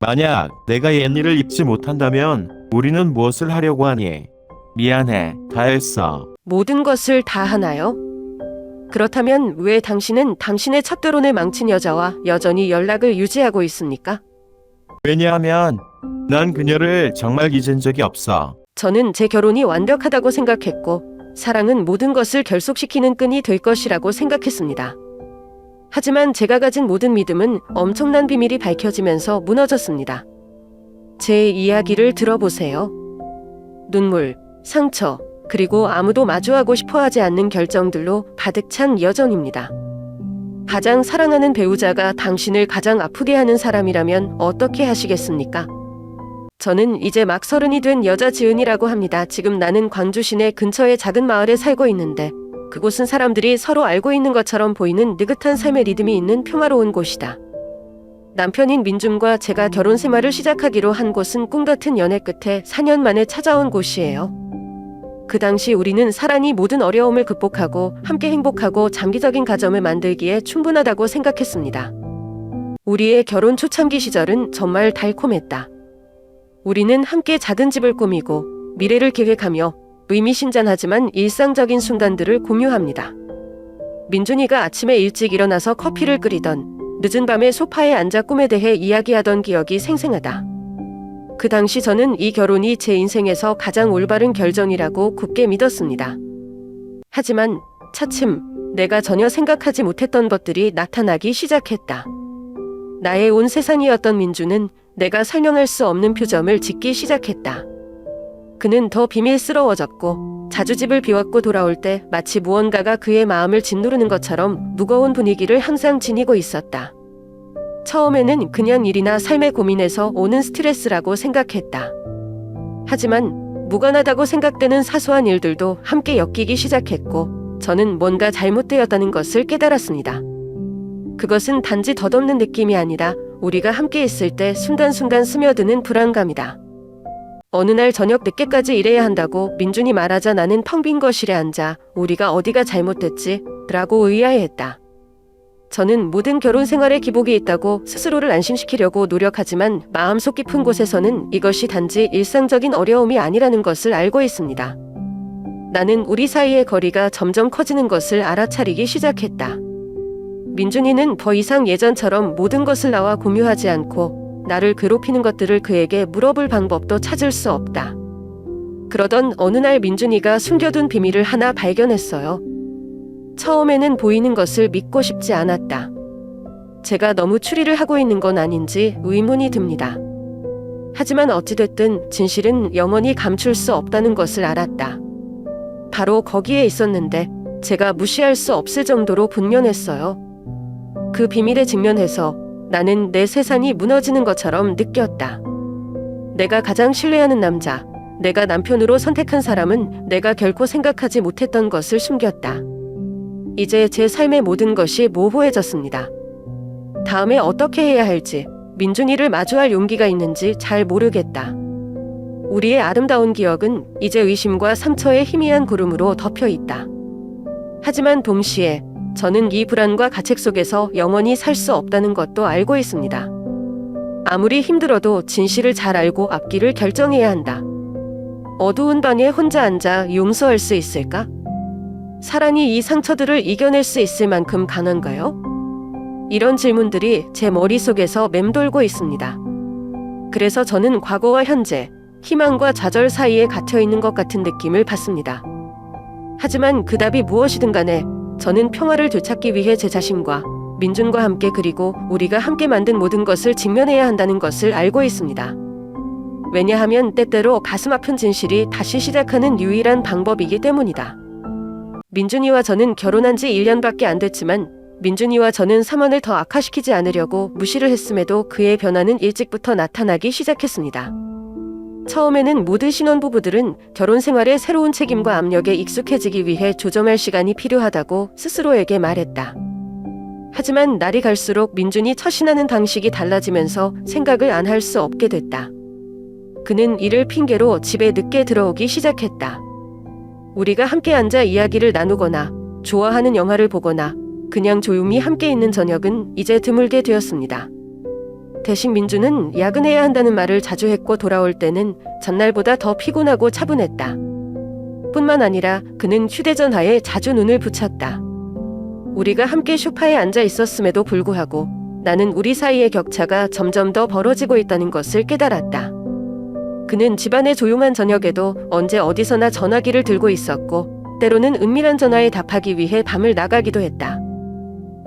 만약 내가 옛일을 잊지 못한다면 우리는 무엇을 하려고 하니? 미안해, 다 했어. 모든 것을 다 하나요? 그렇다면 왜 당신은 당신의 첫 결혼을 망친 여자와 여전히 연락을 유지하고 있습니까? 왜냐하면 난 그녀를 정말 잊은 적이 없어. 저는 제 결혼이 완벽하다고 생각했고 사랑은 모든 것을 결속시키는 끈이 될 것이라고 생각했습니다. 하지만 제가 가진 모든 믿음은 엄청난 비밀이 밝혀지면서 무너졌습니다. 제 이야기를 들어보세요. 눈물, 상처, 그리고 아무도 마주하고 싶어 하지 않는 결정들로 가득 찬 여정입니다. 가장 사랑하는 배우자가 당신을 가장 아프게 하는 사람이라면 어떻게 하시겠습니까? 저는 이제 막 30이 된 여자 지은이라고 합니다. 지금 나는 광주 시내 근처의 작은 마을에 살고 있는데 그곳은 사람들이 서로 알고 있는 것처럼 보이는 느긋한 삶의 리듬이 있는 평화로운 곳이다. 남편인 민준과 제가 결혼 생활을 시작하기로 한 곳은 꿈 같은 연애 끝에 4년 만에 찾아온 곳이에요. 그 당시 우리는 사랑이 모든 어려움을 극복하고 함께 행복하고 장기적인 가정을 만들기에 충분하다고 생각했습니다. 우리의 결혼 초창기 시절은 정말 달콤했다. 우리는 함께 작은 집을 꾸미고 미래를 계획하며 의미심장하지만 일상적인 순간들을 공유합니다. 민준이가 아침에 일찍 일어나서 커피를 끓이던 늦은 밤에 소파에 앉아 꿈에 대해 이야기하던 기억이 생생하다. 그 당시 저는 이 결혼이 제 인생에서 가장 올바른 결정이라고 굳게 믿었습니다. 하지만 차츰 내가 전혀 생각하지 못했던 것들이 나타나기 시작했다. 나의 온 세상이었던 민주는 내가 설명할 수 없는 표정을 짓기 시작했다. 그는 더 비밀스러워졌고 자주 집을 비웠고 돌아올 때 마치 무언가가 그의 마음을 짓누르는 것처럼 무거운 분위기를 항상 지니고 있었다. 처음에는 그냥 일이나 삶의 고민에서 오는 스트레스라고 생각했다. 하지만 무관하다고 생각되는 사소한 일들도 함께 엮이기 시작했고 저는 뭔가 잘못되었다는 것을 깨달았습니다. 그것은 단지 덧없는 느낌이 아니라 우리가 함께 있을 때 순간순간 스며드는 불안감이다. 어느 날 저녁 늦게까지 일해야 한다고 민준이 말하자 나는 텅 빈 거실에 앉아 우리가 어디가 잘못됐지? 라고 의아해했다. 저는 모든 결혼 생활에 기복이 있다고 스스로를 안심시키려고 노력하지만 마음속 깊은 곳에서는 이것이 단지 일상적인 어려움이 아니라는 것을 알고 있습니다. 나는 우리 사이의 거리가 점점 커지는 것을 알아차리기 시작했다. 민준이는 더 이상 예전처럼 모든 것을 나와 공유하지 않고 나를 괴롭히는 것들을 그에게 물어볼 방법도 찾을 수 없다. 그러던 어느 날 민준이가 숨겨둔 비밀을 하나 발견했어요. 처음에는 보이는 것을 믿고 싶지 않았다. 제가 너무 추리를 하고 있는 건 아닌지 의문이 듭니다. 하지만 어찌됐든 진실은 영원히 감출 수 없다는 것을 알았다. 바로 거기에 있었는데 제가 무시할 수 없을 정도로 분명했어요. 그 비밀에 직면해서 나는 내 세상이 무너지는 것처럼 느꼈다. 내가 가장 신뢰하는 남자, 내가 남편으로 선택한 사람은 내가 결코 생각하지 못했던 것을 숨겼다. 이제 제 삶의 모든 것이 모호해졌습니다. 다음에 어떻게 해야 할지, 민준이를 마주할 용기가 있는지 잘 모르겠다. 우리의 아름다운 기억은 이제 의심과 상처의 희미한 구름으로 덮여 있다. 하지만 동시에 저는 이 불안과 가책 속에서 영원히 살 수 없다는 것도 알고 있습니다. 아무리 힘들어도 진실을 잘 알고 앞길을 결정해야 한다. 어두운 방에 혼자 앉아 용서할 수 있을까? 사랑이 이 상처들을 이겨낼 수 있을 만큼 강한가요? 이런 질문들이 제 머릿속에서 맴돌고 있습니다. 그래서 저는 과거와 현재, 희망과 좌절 사이에 갇혀 있는 것 같은 느낌을 받습니다. 하지만 그 답이 무엇이든 간에 저는 평화를 되찾기 위해 제 자신과 민준과 함께 그리고 우리가 함께 만든 모든 것을 직면해야 한다는 것을 알고 있습니다. 왜냐하면 때때로 가슴 아픈 진실이 다시 시작하는 유일한 방법이기 때문이다. 민준이와 저는 결혼한 지 1년밖에 안 됐지만 민준이와 저는 상황을 더 악화시키지 않으려고 무시를 했음에도 그의 변화는 일찍부터 나타나기 시작했습니다. 처음에는 모든 신혼부부들은 결혼 생활의 새로운 책임과 압력에 익숙해지기 위해 조정할 시간이 필요하다고 스스로에게 말했다. 하지만 날이 갈수록 민준이 처신하는 방식이 달라지면서 생각을 안 할 수 없게 됐다. 그는 이를 핑계로 집에 늦게 들어오기 시작했다. 우리가 함께 앉아 이야기를 나누거나 좋아하는 영화를 보거나 그냥 조용히 함께 있는 저녁은 이제 드물게 되었습니다. 대신 민주는 야근해야 한다는 말을 자주 했고 돌아올 때는 전날보다 더 피곤하고 차분했다. 뿐만 아니라 그는 휴대전화에 자주 눈을 붙였다. 우리가 함께 소파에 앉아 있었음에도 불구하고 나는 우리 사이의 격차가 점점 더 벌어지고 있다는 것을 깨달았다. 그는 집안의 조용한 저녁에도 언제 어디서나 전화기를 들고 있었고 때로는 은밀한 전화에 답하기 위해 밤을 나가기도 했다.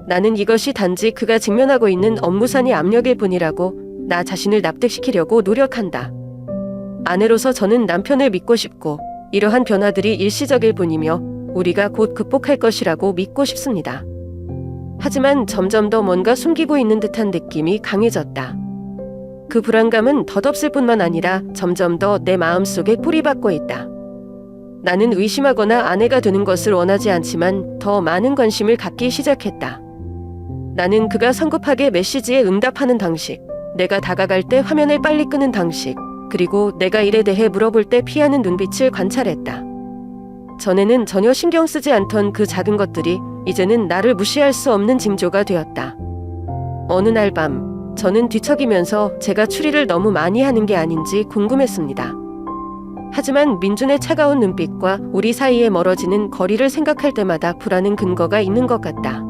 나는 이것이 단지 그가 직면하고 있는 업무상의 압력일 뿐이라고 나 자신을 납득시키려고 노력한다. 아내로서 저는 남편을 믿고 싶고 이러한 변화들이 일시적일 뿐이며 우리가 곧 극복할 것이라고 믿고 싶습니다. 하지만 점점 더 뭔가 숨기고 있는 듯한 느낌이 강해졌다. 그 불안감은 덧없을 뿐만 아니라 점점 더 내 마음속에 뿌리박고 있다. 나는 의심하거나 아내가 되는 것을 원하지 않지만 더 많은 관심을 갖기 시작했다. 나는 그가 성급하게 메시지에 응답하는 방식, 내가 다가갈 때 화면을 빨리 끄는 방식, 그리고 내가 일에 대해 물어볼 때 피하는 눈빛을 관찰했다. 전에는 전혀 신경 쓰지 않던 그 작은 것들이 이제는 나를 무시할 수 없는 징조가 되었다. 어느 날 밤, 저는 뒤척이면서 제가 추리를 너무 많이 하는 게 아닌지 궁금했습니다. 하지만 민준의 차가운 눈빛과 우리 사이에 멀어지는 거리를 생각할 때마다 불안한 근거가 있는 것 같다.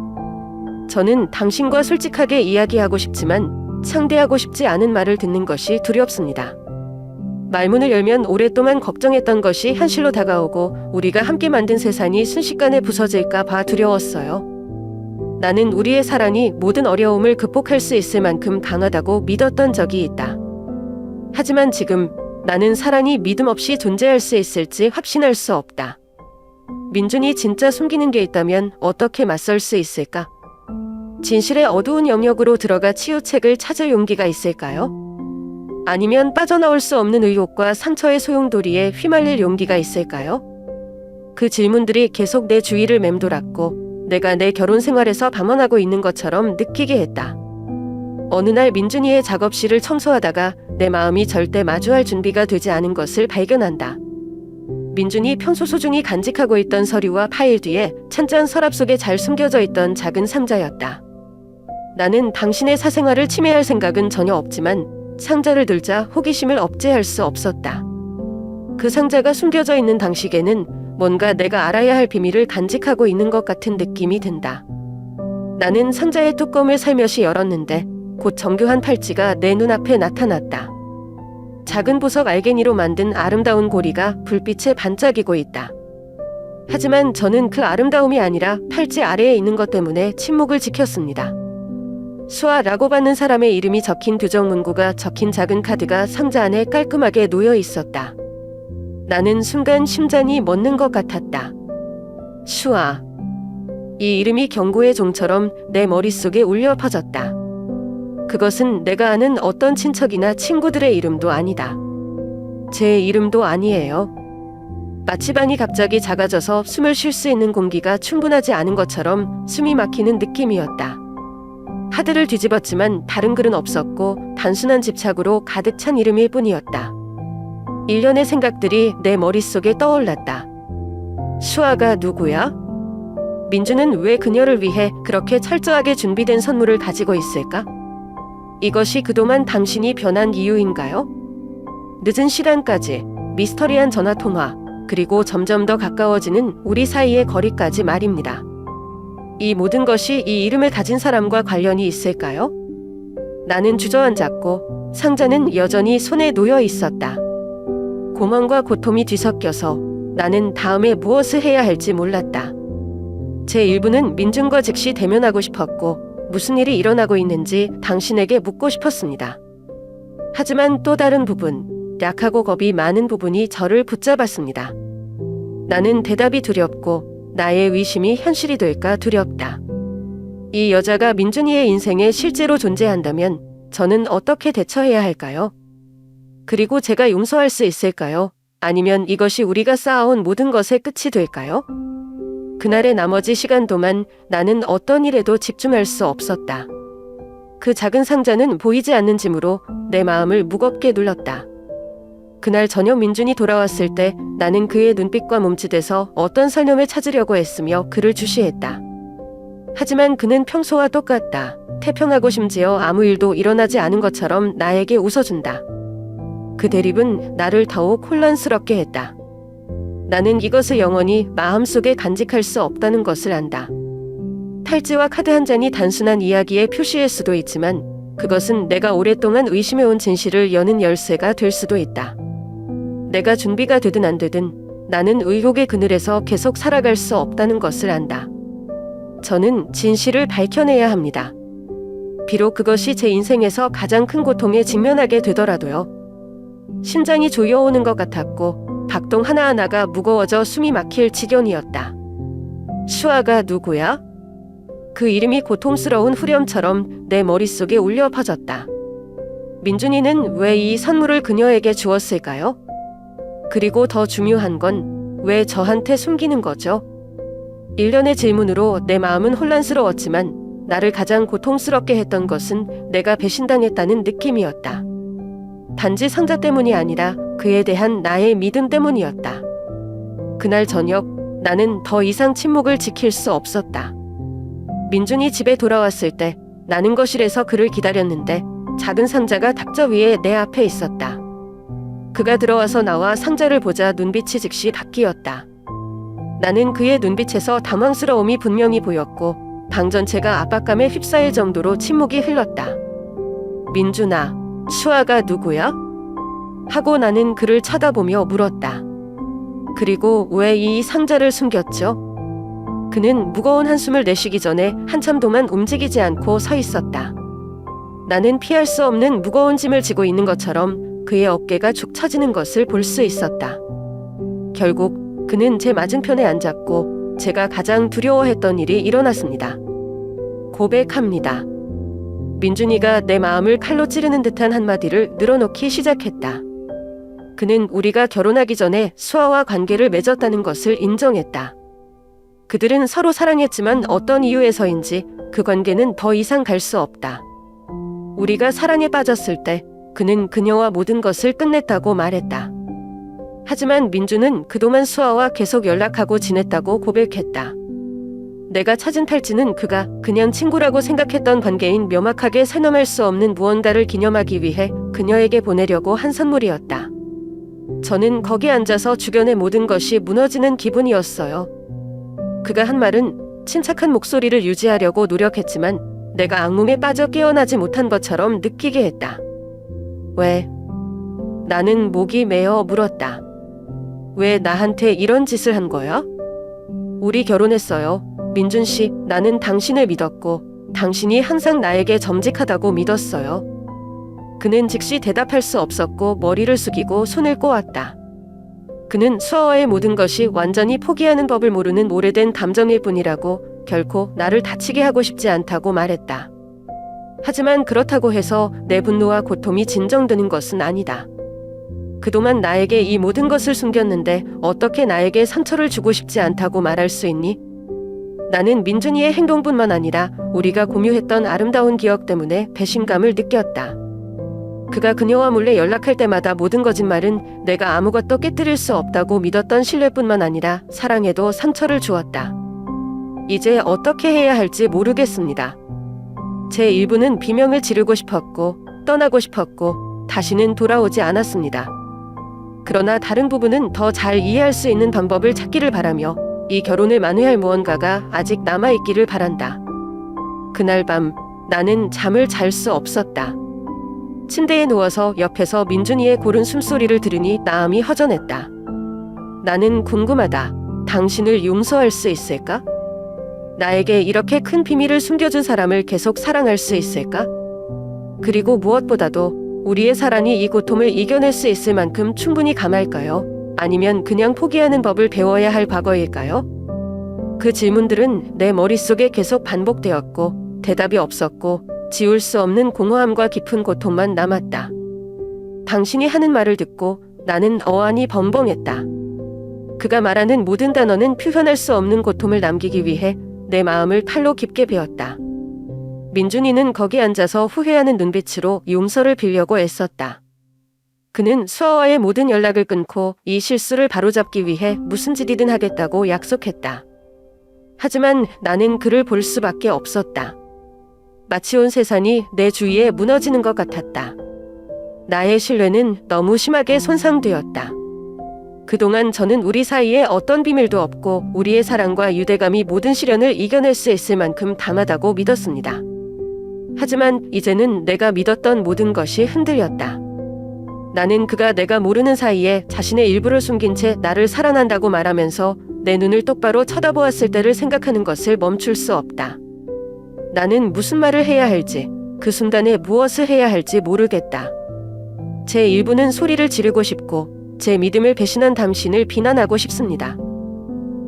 저는 당신과 솔직하게 이야기하고 싶지만 상대하고 싶지 않은 말을 듣는 것이 두렵습니다. 말문을 열면 오랫동안 걱정했던 것이 현실로 다가오고 우리가 함께 만든 세상이 순식간에 부서질까 봐 두려웠어요. 나는 우리의 사랑이 모든 어려움을 극복할 수 있을 만큼 강하다고 믿었던 적이 있다. 하지만 지금 나는 사랑이 믿음 없이 존재할 수 있을지 확신할 수 없다. 민준이 진짜 숨기는 게 있다면 어떻게 맞설 수 있을까? 진실의 어두운 영역으로 들어가 치유책을 찾을 용기가 있을까요? 아니면 빠져나올 수 없는 의혹과 상처의 소용돌이에 휘말릴 용기가 있을까요? 그 질문들이 계속 내 주위를 맴돌았고 내가 내 결혼 생활에서 방황하고 있는 것처럼 느끼게 했다. 어느 날 민준이의 작업실을 청소하다가 내 마음이 절대 마주할 준비가 되지 않은 것을 발견한다. 민준이 평소 소중히 간직하고 있던 서류와 파일 뒤에 찬찬 서랍 속에 잘 숨겨져 있던 작은 상자였다. 나는 당신의 사생활을 침해할 생각은 전혀 없지만 상자를 들자 호기심을 억제할 수 없었다. 그 상자가 숨겨져 있는 당시에는 뭔가 내가 알아야 할 비밀을 간직하고 있는 것 같은 느낌이 든다. 나는 상자의 뚜껑을 살며시 열었는데 곧 정교한 팔찌가 내 눈앞에 나타났다. 작은 보석 알갱이로 만든 아름다운 고리가 불빛에 반짝이고 있다. 하지만 저는 그 아름다움이 아니라 팔찌 아래에 있는 것 때문에 침묵을 지켰습니다. 수아라고 받는 사람의 이름이 적힌 두정 문구가 적힌 작은 카드가 상자 안에 깔끔하게 놓여 있었다. 나는 순간 심장이 멎는 것 같았다. 수아. 이 이름이 경고의 종처럼 내 머릿속에 울려 퍼졌다. 그것은 내가 아는 어떤 친척이나 친구들의 이름도 아니다. 제 이름도 아니에요. 마치 방이 갑자기 작아져서 숨을 쉴 수 있는 공기가 충분하지 않은 것처럼 숨이 막히는 느낌이었다. 카드를 뒤집었지만 다른 글은 없었고 단순한 집착으로 가득 찬 이름일 뿐이었다. 일련의 생각들이 내 머릿속에 떠올랐다. 수아가 누구야? 민주는 왜 그녀를 위해 그렇게 철저하게 준비된 선물을 가지고 있을까? 이것이 그동안 당신이 변한 이유인가요? 늦은 시간까지 미스터리한 전화통화, 그리고 점점 더 가까워지는 우리 사이의 거리까지 말입니다. 이 모든 것이 이 이름을 가진 사람과 관련이 있을까요? 나는 주저앉았고 상자는 여전히 손에 놓여 있었다. 고망과 고통이 뒤섞여서 나는 다음에 무엇을 해야 할지 몰랐다. 제 일부는 민준과 즉시 대면하고 싶었고 무슨 일이 일어나고 있는지 당신에게 묻고 싶었습니다. 하지만 또 다른 부분, 약하고 겁이 많은 부분이 저를 붙잡았습니다. 나는 대답이 두렵고 나의 의심이 현실이 될까 두렵다. 이 여자가 민준이의 인생에 실제로 존재한다면 저는 어떻게 대처해야 할까요? 그리고 제가 용서할 수 있을까요? 아니면 이것이 우리가 쌓아온 모든 것의 끝이 될까요? 그날의 나머지 시간 동안 나는 어떤 일에도 집중할 수 없었다. 그 작은 상자는 보이지 않는 짐으로 내 마음을 무겁게 눌렀다. 그날 저녁 민준이 돌아왔을 때 나는 그의 눈빛과 몸짓에서 어떤 설렘을 찾으려고 했으며 그를 주시했다. 하지만 그는 평소와 똑같다. 태평하고 심지어 아무 일도 일어나지 않은 것처럼 나에게 웃어준다. 그 대립은 나를 더욱 혼란스럽게 했다. 나는 이것을 영원히 마음속에 간직할 수 없다는 것을 안다. 탈지와 카드 한 잔이 단순한 이야기의 표시일 수도 있지만 그것은 내가 오랫동안 의심해온 진실을 여는 열쇠가 될 수도 있다. 내가 준비가 되든 안 되든 나는 의혹의 그늘에서 계속 살아갈 수 없다는 것을 안다. 저는 진실을 밝혀내야 합니다. 비록 그것이 제 인생에서 가장 큰 고통에 직면하게 되더라도요. 심장이 조여오는 것 같았고 박동 하나하나가 무거워져 숨이 막힐 지경이었다. 슈아가 누구야? 그 이름이 고통스러운 후렴처럼 내 머릿속에 울려 퍼졌다. 민준이는 왜 이 선물을 그녀에게 주었을까요? 그리고 더 중요한 건 왜 저한테 숨기는 거죠? 일련의 질문으로 내 마음은 혼란스러웠지만 나를 가장 고통스럽게 했던 것은 내가 배신당했다는 느낌이었다. 단지 상자 때문이 아니라 그에 대한 나의 믿음 때문이었다. 그날 저녁 나는 더 이상 침묵을 지킬 수 없었다. 민준이 집에 돌아왔을 때 나는 거실에서 그를 기다렸는데 작은 상자가 탁자 위에 내 앞에 있었다. 그가 들어와서 나와 상자를 보자 눈빛이 즉시 바뀌었다. 나는 그의 눈빛에서 당황스러움이 분명히 보였고 방 전체가 압박감에 휩싸일 정도로 침묵이 흘렀다. 민준아, 슈아가 누구야? 하고 나는 그를 쳐다보며 물었다. 그리고 왜 이 상자를 숨겼죠? 그는 무거운 한숨을 내쉬기 전에 한참 동안 움직이지 않고 서 있었다. 나는 피할 수 없는 무거운 짐을 지고 있는 것처럼 그의 어깨가 축 처지는 것을 볼 수 있었다. 결국 그는 제 맞은편에 앉았고 제가 가장 두려워했던 일이 일어났습니다. 고백합니다. 민준이가 내 마음을 칼로 찌르는 듯한 한마디를 늘어놓기 시작했다. 그는 우리가 결혼하기 전에 수아와 관계를 맺었다는 것을 인정했다. 그들은 서로 사랑했지만 어떤 이유에서인지 그 관계는 더 이상 갈 수 없다. 우리가 사랑에 빠졌을 때 그는 그녀와 모든 것을 끝냈다고 말했다. 하지만 민주는 그동안 수아와 계속 연락하고 지냈다고 고백했다. 내가 찾은 탈지는 그가 그냥 친구라고 생각했던 관계인 명확하게 새넘을 수 없는 무언가를 기념하기 위해 그녀에게 보내려고 한 선물이었다. 저는 거기 앉아서 주변의 모든 것이 무너지는 기분이었어요. 그가 한 말은 침착한 목소리를 유지하려고 노력했지만 내가 악몽에 빠져 깨어나지 못한 것처럼 느끼게 했다. 왜? 나는 목이 메어 물었다. 왜 나한테 이런 짓을 한 거야? 우리 결혼했어요. 민준 씨, 나는 당신을 믿었고 당신이 항상 나에게 정직하다고 믿었어요. 그는 즉시 대답할 수 없었고 머리를 숙이고 손을 꼬았다. 그는 수아와의 모든 것이 완전히 포기하는 법을 모르는 오래된 감정일 뿐이라고 결코 나를 다치게 하고 싶지 않다고 말했다. 하지만 그렇다고 해서 내 분노와 고통이 진정되는 것은 아니다. 그동안 나에게 이 모든 것을 숨겼는데 어떻게 나에게 상처를 주고 싶지 않다고 말할 수 있니? 나는 민준이의 행동뿐만 아니라 우리가 공유했던 아름다운 기억 때문에 배신감을 느꼈다. 그가 그녀와 몰래 연락할 때마다 모든 거짓말은 내가 아무것도 깨뜨릴 수 없다고 믿었던 신뢰뿐만 아니라 사랑에도 상처를 주었다. 이제 어떻게 해야 할지 모르겠습니다. 제 일부는 비명을 지르고 싶었고 떠나고 싶었고 다시는 돌아오지 않았습니다. 그러나 다른 부분은 더 잘 이해할 수 있는 방법을 찾기를 바라며 이 결혼을 만회할 무언가가 아직 남아있기를 바란다. 그날 밤 나는 잠을 잘 수 없었다. 침대에 누워서 옆에서 민준이의 고른 숨소리를 들으니 마음이 허전했다. 나는 궁금하다. 당신을 용서할 수 있을까? 나에게 이렇게 큰 비밀을 숨겨준 사람을 계속 사랑할 수 있을까? 그리고 무엇보다도 우리의 사랑이 이 고통을 이겨낼 수 있을 만큼 충분히 강할까요? 아니면 그냥 포기하는 법을 배워야 할 과거일까요? 그 질문들은 내 머릿속에 계속 반복되었고 대답이 없었고 지울 수 없는 공허함과 깊은 고통만 남았다. 당신이 하는 말을 듣고 나는 어안이 벙벙했다. 그가 말하는 모든 단어는 표현할 수 없는 고통을 남기기 위해 내 마음을 칼로 깊게 베었다. 민준이는 거기 앉아서 후회하는 눈빛으로 용서를 빌려고 애썼다. 그는 수아와의 모든 연락을 끊고 이 실수를 바로잡기 위해 무슨 짓이든 하겠다고 약속했다. 하지만 나는 그를 볼 수밖에 없었다. 마치 온 세상이 내 주위에 무너지는 것 같았다. 나의 신뢰는 너무 심하게 손상되었다. 그동안 저는 우리 사이에 어떤 비밀도 없고 우리의 사랑과 유대감이 모든 시련을 이겨낼 수 있을 만큼 담하다고 믿었습니다. 하지만 이제는 내가 믿었던 모든 것이 흔들렸다. 나는 그가 내가 모르는 사이에 자신의 일부를 숨긴 채 나를 사랑한다고 말하면서 내 눈을 똑바로 쳐다보았을 때를 생각하는 것을 멈출 수 없다. 나는 무슨 말을 해야 할지, 그 순간에 무엇을 해야 할지 모르겠다. 제 일부는 소리를 지르고 싶고 제 믿음을 배신한 당신을 비난하고 싶습니다.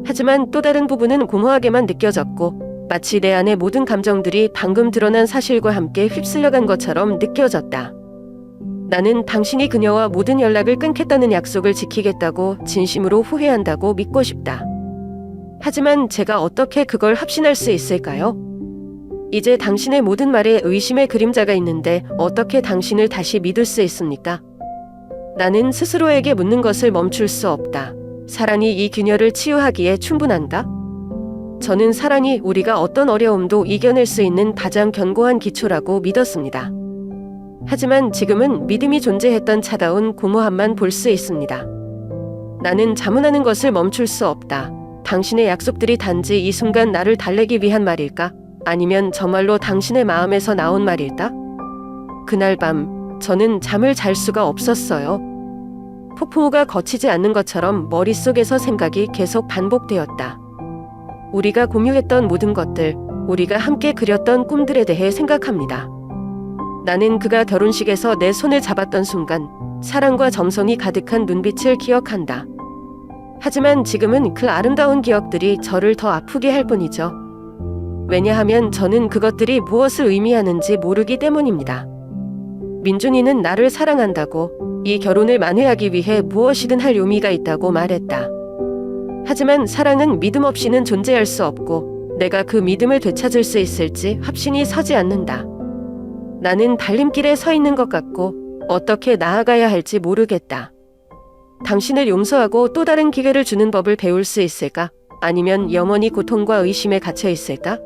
하지만 또 다른 부분은 공허하게만 느껴졌고 마치 내 안의 모든 감정들이 방금 드러난 사실과 함께 휩쓸려간 것처럼 느껴졌다. 나는 당신이 그녀와 모든 연락을 끊겠다는 약속을 지키겠다고 진심으로 후회한다고 믿고 싶다. 하지만 제가 어떻게 그걸 확신할 수 있을까요? 이제 당신의 모든 말에 의심의 그림자가 있는데 어떻게 당신을 다시 믿을 수 있습니까? 나는 스스로에게 묻는 것을 멈출 수 없다. 사랑이 이 균열을 치유하기에 충분한가? 저는 사랑이 우리가 어떤 어려움도 이겨낼 수 있는 가장 견고한 기초라고 믿었습니다. 하지만 지금은 믿음이 존재했던 차가운 공허함만 볼 수 있습니다. 나는 자문하는 것을 멈출 수 없다. 당신의 약속들이 단지 이 순간 나를 달래기 위한 말일까? 아니면 정말로 당신의 마음에서 나온 말일까? 그날 밤 저는 잠을 잘 수가 없었어요. 폭풍우가 거치지 않는 것처럼 머릿속에서 생각이 계속 반복되었다. 우리가 공유했던 모든 것들, 우리가 함께 그렸던 꿈들에 대해 생각합니다. 나는 그가 결혼식에서 내 손을 잡았던 순간 사랑과 정성이 가득한 눈빛을 기억한다. 하지만 지금은 그 아름다운 기억들이 저를 더 아프게 할 뿐이죠. 왜냐하면 저는 그것들이 무엇을 의미하는지 모르기 때문입니다. 민준이는 나를 사랑한다고, 이 결혼을 만회하기 위해 무엇이든 할 용의가 있다고 말했다. 하지만 사랑은 믿음 없이는 존재할 수 없고 내가 그 믿음을 되찾을 수 있을지 확신이 서지 않는다. 나는 달림길에 서 있는 것 같고 어떻게 나아가야 할지 모르겠다. 당신을 용서하고 또 다른 기회를 주는 법을 배울 수 있을까? 아니면 영원히 고통과 의심에 갇혀 있을까?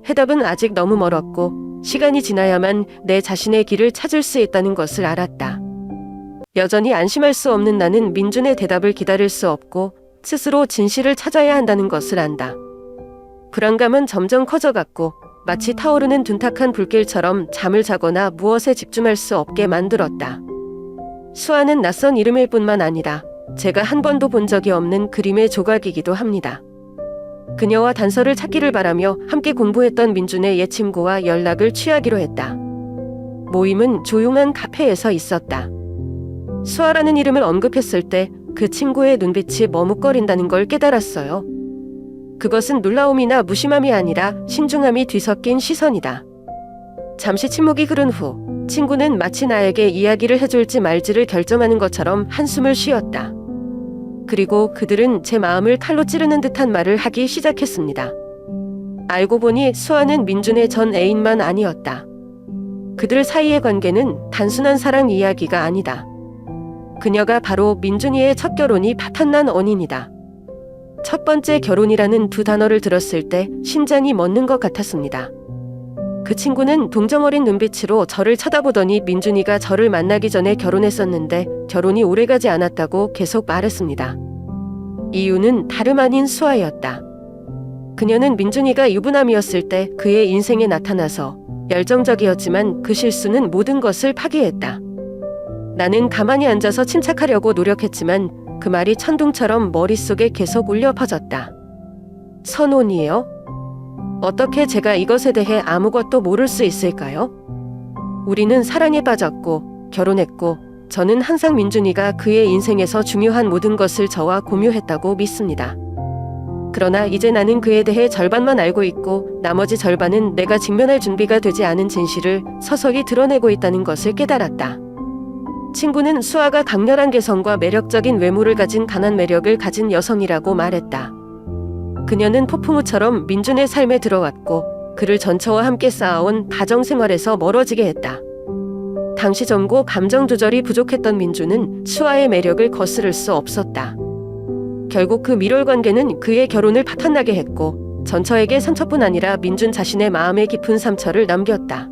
해답은 아직 너무 멀었고 시간이 지나야만 내 자신의 길을 찾을 수 있다는 것을 알았다. 여전히 안심할 수 없는 나는 민준의 대답을 기다릴 수 없고 스스로 진실을 찾아야 한다는 것을 안다. 불안감은 점점 커져갔고 마치 타오르는 둔탁한 불길처럼 잠을 자거나 무엇에 집중할 수 없게 만들었다. 수아는 낯선 이름일 뿐만 아니라 제가 한 번도 본 적이 없는 그림의 조각이기도 합니다. 그녀와 단서를 찾기를 바라며 함께 공부했던 민준의 옛 친구와 연락을 취하기로 했다. 모임은 조용한 카페에서 있었다. 수아라는 이름을 언급했을 때 그 친구의 눈빛이 머뭇거린다는 걸 깨달았어요. 그것은 놀라움이나 무심함이 아니라 신중함이 뒤섞인 시선이다. 잠시 침묵이 흐른 후 친구는 마치 나에게 이야기를 해줄지 말지를 결정하는 것처럼 한숨을 쉬었다. 그리고 그들은 제 마음을 칼로 찌르는 듯한 말을 하기 시작했습니다. 알고 보니 수아는 민준의 전 애인만 아니었다. 그들 사이의 관계는 단순한 사랑 이야기가 아니다. 그녀가 바로 민준이의 첫 결혼이 파탄난 원인이다. 첫 번째 결혼이라는 두 단어를 들었을 때 심장이 멎는 것 같았습니다. 그 친구는 동정 어린 눈빛으로 저를 쳐다보더니 민준이가 저를 만나기 전에 결혼했었는데 결혼이 오래가지 않았다고 계속 말했습니다. 이유는 다름 아닌 수아였다. 그녀는 민준이가 유부남이었을 때 그의 인생에 나타나서 열정적이었지만 그 실수는 모든 것을 파괴했다. 나는 가만히 앉아서 침착하려고 노력했지만 그 말이 천둥처럼 머릿속에 계속 울려 퍼졌다. 선혼이요? 어떻게 제가 이것에 대해 아무것도 모를 수 있을까요? 우리는 사랑에 빠졌고 결혼했고 저는 항상 민준이가 그의 인생에서 중요한 모든 것을 저와 공유했다고 믿습니다. 그러나 이제 나는 그에 대해 절반만 알고 있고 나머지 절반은 내가 직면할 준비가 되지 않은 진실을 서서히 드러내고 있다는 것을 깨달았다. 친구는 수아가 강렬한 개성과 매력적인 외모를 가진 강한 매력을 가진 여성이라고 말했다. 그녀는 폭풍우처럼 민준의 삶에 들어왔고 그를 전처와 함께 쌓아온 가정생활에서 멀어지게 했다. 당시 젊고 감정 조절이 부족했던 민준은 수아의 매력을 거스를 수 없었다. 결국 그 밀월 관계는 그의 결혼을 파탄나게 했고 전처에게 상처뿐 아니라 민준 자신의 마음에 깊은 상처를 남겼다.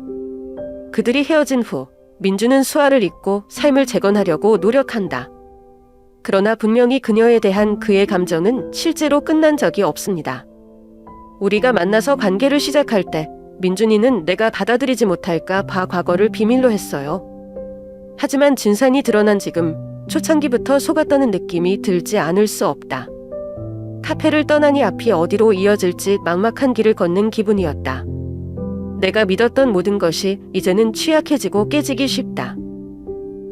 그들이 헤어진 후 민준은 수아를 잊고 삶을 재건하려고 노력한다. 그러나 분명히 그녀에 대한 그의 감정은 실제로 끝난 적이 없습니다. 우리가 만나서 관계를 시작할 때 민준이는 내가 받아들이지 못할까 봐 과거를 비밀로 했어요. 하지만 진상이 드러난 지금 초창기부터 속았다는 느낌이 들지 않을 수 없다. 카페를 떠나니 앞이 어디로 이어질지 막막한 길을 걷는 기분이었다. 내가 믿었던 모든 것이 이제는 취약해지고 깨지기 쉽다.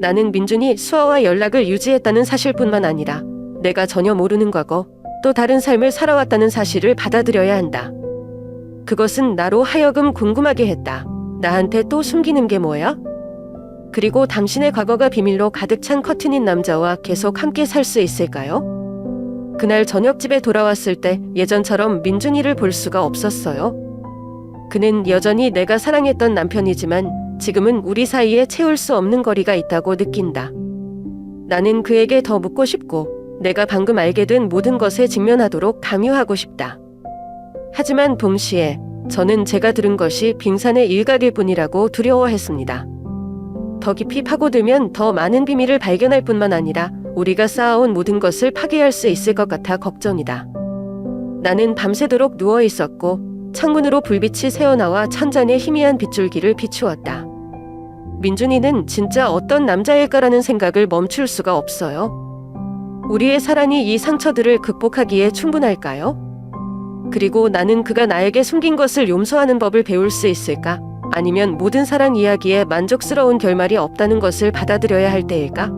나는 민준이 수아와 연락을 유지했다는 사실뿐만 아니라 내가 전혀 모르는 과거, 또 다른 삶을 살아왔다는 사실을 받아들여야 한다. 그것은 나로 하여금 궁금하게 했다. 나한테 또 숨기는 게 뭐야? 그리고 당신의 과거가 비밀로 가득 찬 커튼인 남자와 계속 함께 살 수 있을까요? 그날 저녁 집에 돌아왔을 때 예전처럼 민준이를 볼 수가 없었어요. 그는 여전히 내가 사랑했던 남편이지만 지금은 우리 사이에 채울 수 없는 거리가 있다고 느낀다. 나는 그에게 더 묻고 싶고 내가 방금 알게 된 모든 것에 직면하도록 강요하고 싶다. 하지만 동시에 저는 제가 들은 것이 빙산의 일각일 뿐이라고 두려워했습니다. 더 깊이 파고들면 더 많은 비밀을 발견할 뿐만 아니라 우리가 쌓아온 모든 것을 파괴할 수 있을 것 같아 걱정이다. 나는 밤새도록 누워 있었고 창문으로 불빛이 새어나와 천장에 희미한 빗줄기를 비추었다. 민준이는 진짜 어떤 남자일까라는 생각을 멈출 수가 없어요. 우리의 사랑이 이 상처들을 극복하기에 충분할까요? 그리고 나는 그가 나에게 숨긴 것을 용서하는 법을 배울 수 있을까? 아니면 모든 사랑 이야기에 만족스러운 결말이 없다는 것을 받아들여야 할 때일까?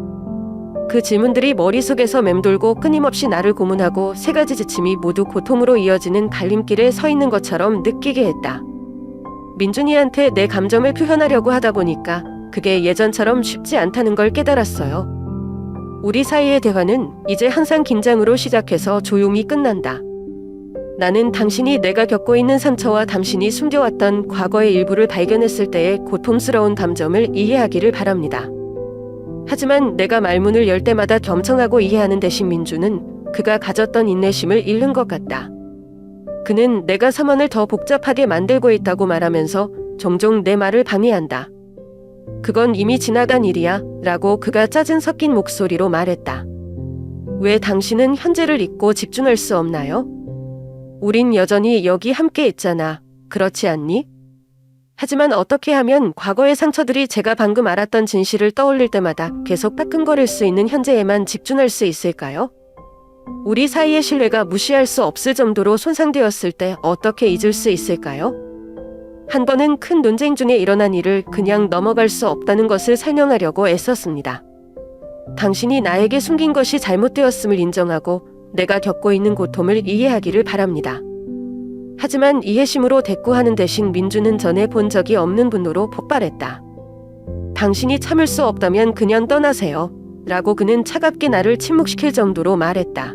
그 질문들이 머릿속에서 맴돌고 끊임없이 나를 고문하고 세 가지 지침이 모두 고통으로 이어지는 갈림길에 서 있는 것처럼 느끼게 했다. 민준이한테 내 감정을 표현하려고 하다 보니까 그게 예전처럼 쉽지 않다는 걸 깨달았어요. 우리 사이의 대화는 이제 항상 긴장으로 시작해서 조용히 끝난다. 나는 당신이 내가 겪고 있는 상처와 당신이 숨겨왔던 과거의 일부를 발견했을 때의 고통스러운 감정을 이해하기를 바랍니다. 하지만 내가 말문을 열 때마다 경청하고 이해하는 대신 민주는 그가 가졌던 인내심을 잃는 것 같다. 그는 내가 상황을 더 복잡하게 만들고 있다고 말하면서 종종 내 말을 방해한다. 그건 이미 지나간 일이야 라고 그가 짜증 섞인 목소리로 말했다. 왜 당신은 현재를 잊고 집중할 수 없나요? 우린 여전히 여기 함께 있잖아. 그렇지 않니? 하지만 어떻게 하면 과거의 상처들이 제가 방금 알았던 진실을 떠올릴 때마다 계속 따끔거릴 수 있는 현재에만 집중할 수 있을까요? 우리 사이의 신뢰가 무시할 수 없을 정도로 손상되었을 때 어떻게 잊을 수 있을까요? 한 번은 큰 논쟁 중에 일어난 일을 그냥 넘어갈 수 없다는 것을 설명하려고 애썼습니다. 당신이 나에게 숨긴 것이 잘못되었음을 인정하고 내가 겪고 있는 고통을 이해하기를 바랍니다. 하지만 이해심으로 대꾸하는 대신 민주는 전에 본 적이 없는 분노로 폭발했다. 당신이 참을 수 없다면 그냥 떠나세요. 라고 그는 차갑게 나를 침묵시킬 정도로 말했다.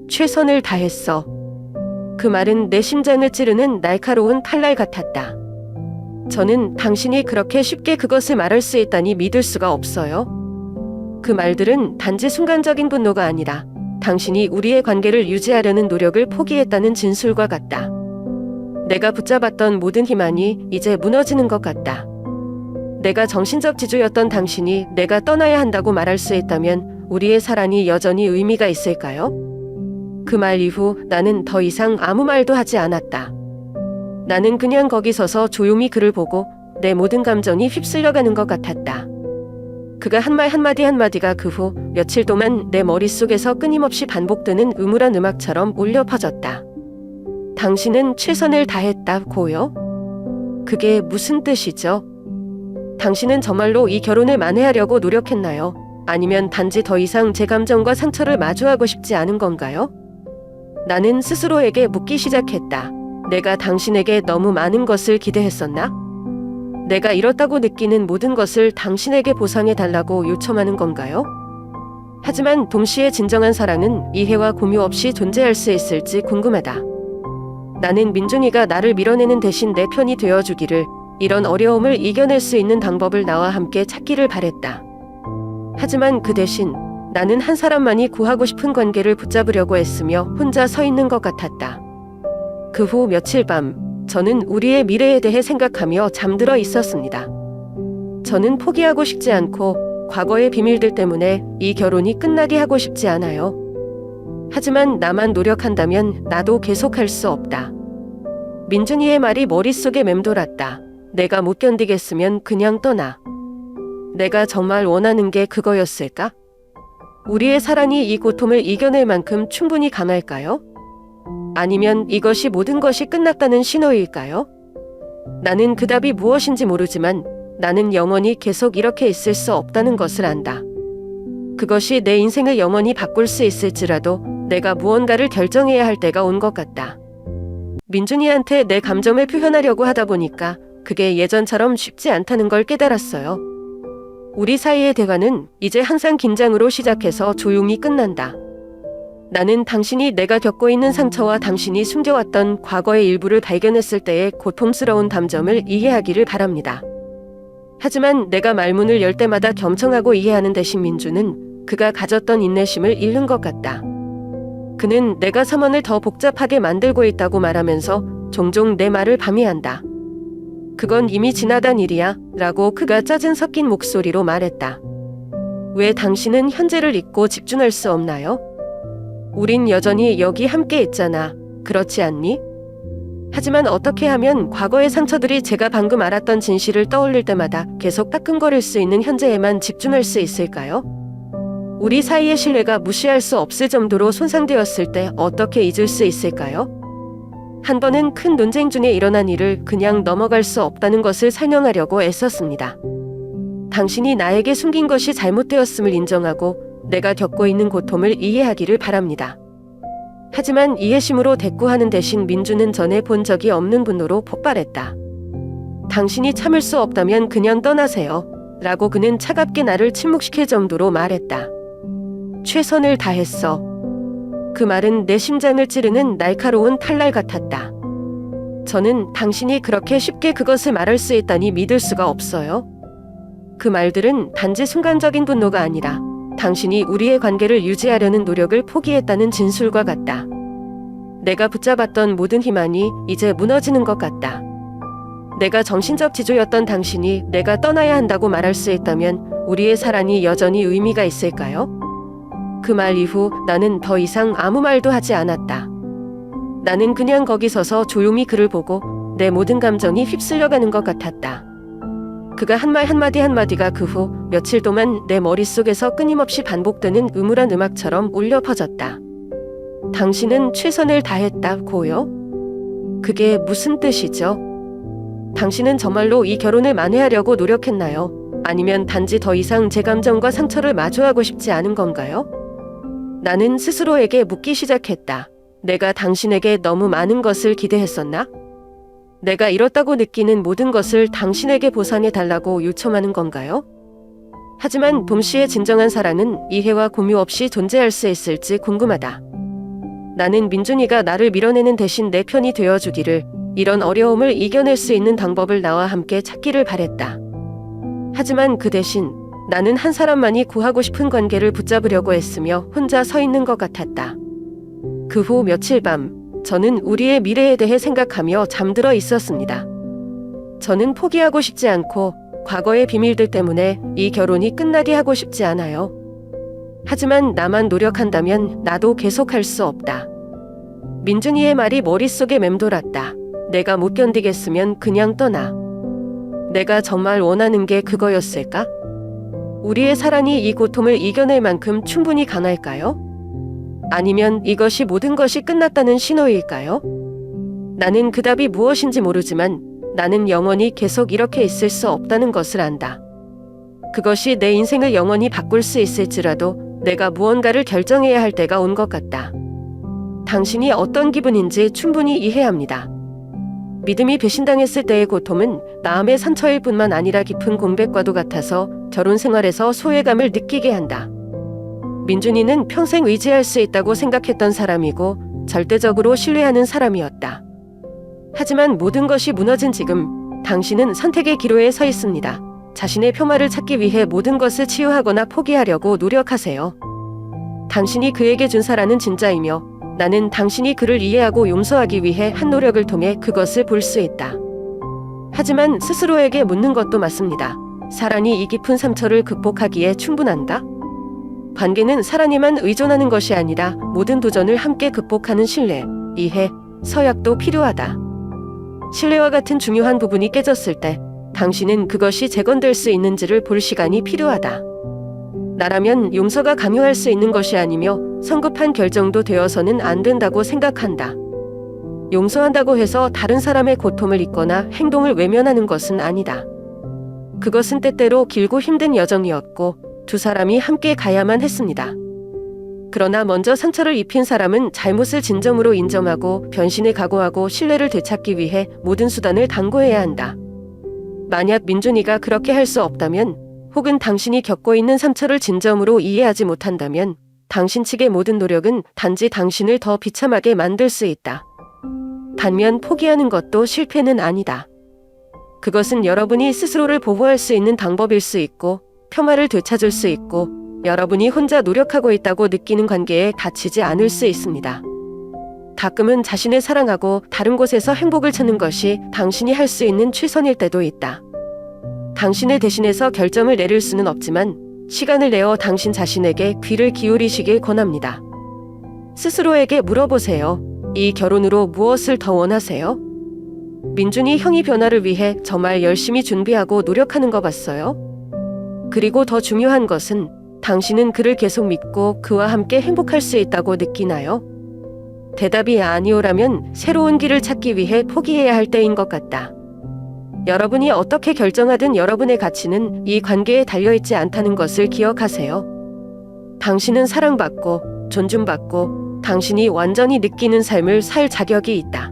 최선을 다했어. 그 말은 내 심장을 찌르는 날카로운 칼날 같았다. 저는 당신이 그렇게 쉽게 그것을 말할 수 있다니 믿을 수가 없어요. 그 말들은 단지 순간적인 분노가 아니라 당신이 우리의 관계를 유지하려는 노력을 포기했다는 진술과 같다. 내가 붙잡았던 모든 희망이 이제 무너지는 것 같다. 내가 정신적 지주였던 당신이 내가 떠나야 한다고 말할 수 있다면 우리의 사랑이 여전히 의미가 있을까요? 그 말 이후 나는 더 이상 아무 말도 하지 않았다. 나는 그냥 거기 서서 조용히 그를 보고 내 모든 감정이 휩쓸려가는 것 같았다. 그가 한 말 한마디가 그 후 며칠 동안 내 머릿속에서 끊임없이 반복되는 음울한 음악처럼 울려 퍼졌다. 당신은 최선을 다했다고요? 그게 무슨 뜻이죠? 당신은 정말로 이 결혼을 만회하려고 노력했나요? 아니면 단지 더 이상 제 감정과 상처를 마주하고 싶지 않은 건가요? 나는 스스로에게 묻기 시작했다. 내가 당신에게 너무 많은 것을 기대했었나? 내가 잃었다고 느끼는 모든 것을 당신에게 보상해달라고 요청하는 건가요? 하지만 동시에 진정한 사랑은 이해와 공유 없이 존재할 수 있을지 궁금하다. 나는 민준이가 나를 밀어내는 대신 내 편이 되어주기를, 이런 어려움을 이겨낼 수 있는 방법을 나와 함께 찾기를 바랬다. 하지만 그 대신 나는 한 사람만이 구하고 싶은 관계를 붙잡으려고 애쓰며 혼자 서 있는 것 같았다. 그 후 며칠 밤, 저는 우리의 미래에 대해 생각하며 잠들어 있었습니다. 저는 포기하고 싶지 않고 과거의 비밀들 때문에 이 결혼이 끝나게 하고 싶지 않아요. 하지만 나만 노력한다면 나도 계속할 수 없다. 민준이의 말이 머릿속에 맴돌았다. 내가 못 견디겠으면 그냥 떠나. 내가 정말 원하는 게 그거였을까? 우리의 사랑이 이 고통을 이겨낼 만큼 충분히 강할까요? 아니면 이것이 모든 것이 끝났다는 신호일까요? 나는 그 답이 무엇인지 모르지만 나는 영원히 계속 이렇게 있을 수 없다는 것을 안다. 그것이 내 인생을 영원히 바꿀 수 있을지라도 내가 무언가를 결정해야 할 때가 온 것 같다. 민준이한테 내 감정을 표현하려고 하다 보니까 그게 예전처럼 쉽지 않다는 걸 깨달았어요. 우리 사이의 대화는 이제 항상 긴장으로 시작해서 조용히 끝난다. 나는 당신이 내가 겪고 있는 상처와 당신이 숨겨왔던 과거의 일부를 발견했을 때의 고통스러운 감정을 이해하기를 바랍니다. 하지만 내가 말문을 열 때마다 경청하고 이해하는 대신 민주는 그가 가졌던 인내심을 잃는 것 같다. 그는 내가 상황을 더 복잡하게 만들고 있다고 말하면서 종종 내 말을 방해한다. 그건 이미 지나간 일이야 라고 그가 짜증 섞인 목소리로 말했다. 왜 당신은 현재를 잊고 집중할 수 없나요? 우린 여전히 여기 함께 있잖아. 그렇지 않니? 하지만 어떻게 하면 과거의 상처들이 제가 방금 알았던 진실을 떠올릴 때마다 계속 따끔거릴 수 있는 현재에만 집중할 수 있을까요? 우리 사이의 신뢰가 무시할 수 없을 정도로 손상되었을 때 어떻게 잊을 수 있을까요? 한 번은 큰 논쟁 중에 일어난 일을 그냥 넘어갈 수 없다는 것을 설명하려고 애썼습니다. 당신이 나에게 숨긴 것이 잘못되었음을 인정하고 내가 겪고 있는 고통을 이해하기를 바랍니다. 하지만 이해심으로 대꾸하는 대신 민주는 전에 본 적이 없는 분노로 폭발했다. 당신이 참을 수 없다면 그냥 떠나세요. 라고 그는 차갑게 나를 침묵시킬 정도로 말했다. 최선을 다했어. 그 말은 내 심장을 찌르는 날카로운 칼날 같았다. 저는 당신이 그렇게 쉽게 그것을 말할 수 있다니 믿을 수가 없어요. 그 말들은 단지 순간적인 분노가 아니라 당신이 우리의 관계를 유지하려는 노력을 포기했다는 진술과 같다. 내가 붙잡았던 모든 희망이 이제 무너지는 것 같다. 내가 정신적 지주였던 당신이 내가 떠나야 한다고 말할 수 있다면 우리의 사랑이 여전히 의미가 있을까요? 그 말 이후 나는 더 이상 아무 말도 하지 않았다. 나는 그냥 거기 서서 조용히 그를 보고 내 모든 감정이 휩쓸려가는 것 같았다. 그가 한 말 한마디가 그 후 며칠 동안 내 머릿속에서 끊임없이 반복되는 음울한 음악처럼 울려 퍼졌다. 당신은 최선을 다했다고요? 그게 무슨 뜻이죠? 당신은 정말로 이 결혼을 만회하려고 노력했나요? 아니면 단지 더 이상 제 감정과 상처를 마주하고 싶지 않은 건가요? 나는 스스로에게 묻기 시작했다. 내가 당신에게 너무 많은 것을 기대했었나? 내가 잃었다고 느끼는 모든 것을 당신에게 보상해달라고 요청하는 건가요? 하지만 동시에 진정한 사랑은 이해와 공유 없이 존재할 수 있을지 궁금하다. 나는 민준이가 나를 밀어내는 대신 내 편이 되어주기를, 이런 어려움을 이겨낼 수 있는 방법을 나와 함께 찾기를 바랬다. 하지만 그 대신 나는 한 사람만이 구하고 싶은 관계를 붙잡으려고 했으며 혼자 서 있는 것 같았다. 그 후 며칠 밤, 저는 우리의 미래에 대해 생각하며 잠들어 있었습니다. 저는 포기하고 싶지 않고 과거의 비밀들 때문에 이 결혼이 끝나게 하고 싶지 않아요. 하지만 나만 노력한다면 나도 계속할 수 없다. 민준이의 말이 머릿속에 맴돌았다. 내가 못 견디겠으면 그냥 떠나. 내가 정말 원하는 게 그거였을까? 우리의 사랑이 이 고통을 이겨낼 만큼 충분히 강할까요? 아니면 이것이 모든 것이 끝났다는 신호일까요? 나는 그 답이 무엇인지 모르지만 나는 영원히 계속 이렇게 있을 수 없다는 것을 안다. 그것이 내 인생을 영원히 바꿀 수 있을지라도 내가 무언가를 결정해야 할 때가 온 것 같다. 당신이 어떤 기분인지 충분히 이해합니다. 믿음이 배신당했을 때의 고통은 마음의 상처일 뿐만 아니라 깊은 공백과도 같아서 결혼 생활에서 소외감을 느끼게 한다. 민준이는 평생 의지할 수 있다고 생각했던 사람이고 절대적으로 신뢰하는 사람이었다. 하지만 모든 것이 무너진 지금 당신은 선택의 기로에 서 있습니다. 자신의 평화를 찾기 위해 모든 것을 치유하거나 포기하려고 노력하세요. 당신이 그에게 준 사랑은 진짜이며 나는 당신이 그를 이해하고 용서하기 위해 한 노력을 통해 그것을 볼 수 있다. 하지만 스스로에게 묻는 것도 맞습니다. 사랑이 이 깊은 상처를 극복하기에 충분한가? 관계는 사랑에만 의존하는 것이 아니라 모든 도전을 함께 극복하는 신뢰, 이해, 서약도 필요하다. 신뢰와 같은 중요한 부분이 깨졌을 때 당신은 그것이 재건될 수 있는지를 볼 시간이 필요하다. 나라면 용서가 강요할 수 있는 것이 아니며 성급한 결정도 되어서는 안 된다고 생각한다. 용서한다고 해서 다른 사람의 고통을 잊거나 행동을 외면하는 것은 아니다. 그것은 때때로 길고 힘든 여정이었고 두 사람이 함께 가야만 했습니다. 그러나 먼저 상처를 입힌 사람은 잘못을 진정으로 인정하고 변신을 각오하고 신뢰를 되찾기 위해 모든 수단을 당고해야 한다. 만약 민준이가 그렇게 할 수 없다면, 혹은 당신이 겪고 있는 상처를 진정으로 이해하지 못한다면 당신 측의 모든 노력은 단지 당신을 더 비참하게 만들 수 있다. 반면 포기하는 것도 실패는 아니다. 그것은 여러분이 스스로를 보호할 수 있는 방법일 수 있고 평화를 되찾을 수 있고 여러분이 혼자 노력하고 있다고 느끼는 관계에 갇히지 않을 수 있습니다. 가끔은 자신을 사랑하고 다른 곳에서 행복을 찾는 것이 당신이 할 수 있는 최선일 때도 있다. 당신을 대신해서 결정을 내릴 수는 없지만 시간을 내어 당신 자신에게 귀를 기울이시길 권합니다. 스스로에게 물어보세요. 이 결혼으로 무엇을 더 원하세요? 민준이 형이 변화를 위해 정말 열심히 준비하고 노력하는 거 봤어요? 그리고 더 중요한 것은 당신은 그를 계속 믿고 그와 함께 행복할 수 있다고 느끼나요? 대답이 아니오라면 새로운 길을 찾기 위해 포기해야 할 때인 것 같다. 여러분이 어떻게 결정하든 여러분의 가치는 이 관계에 달려있지 않다는 것을 기억하세요. 당신은 사랑받고 존중받고 당신이 완전히 느끼는 삶을 살 자격이 있다.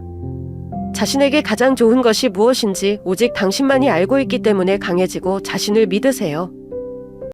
자신에게 가장 좋은 것이 무엇인지 오직 당신만이 알고 있기 때문에 강해지고 자신을 믿으세요.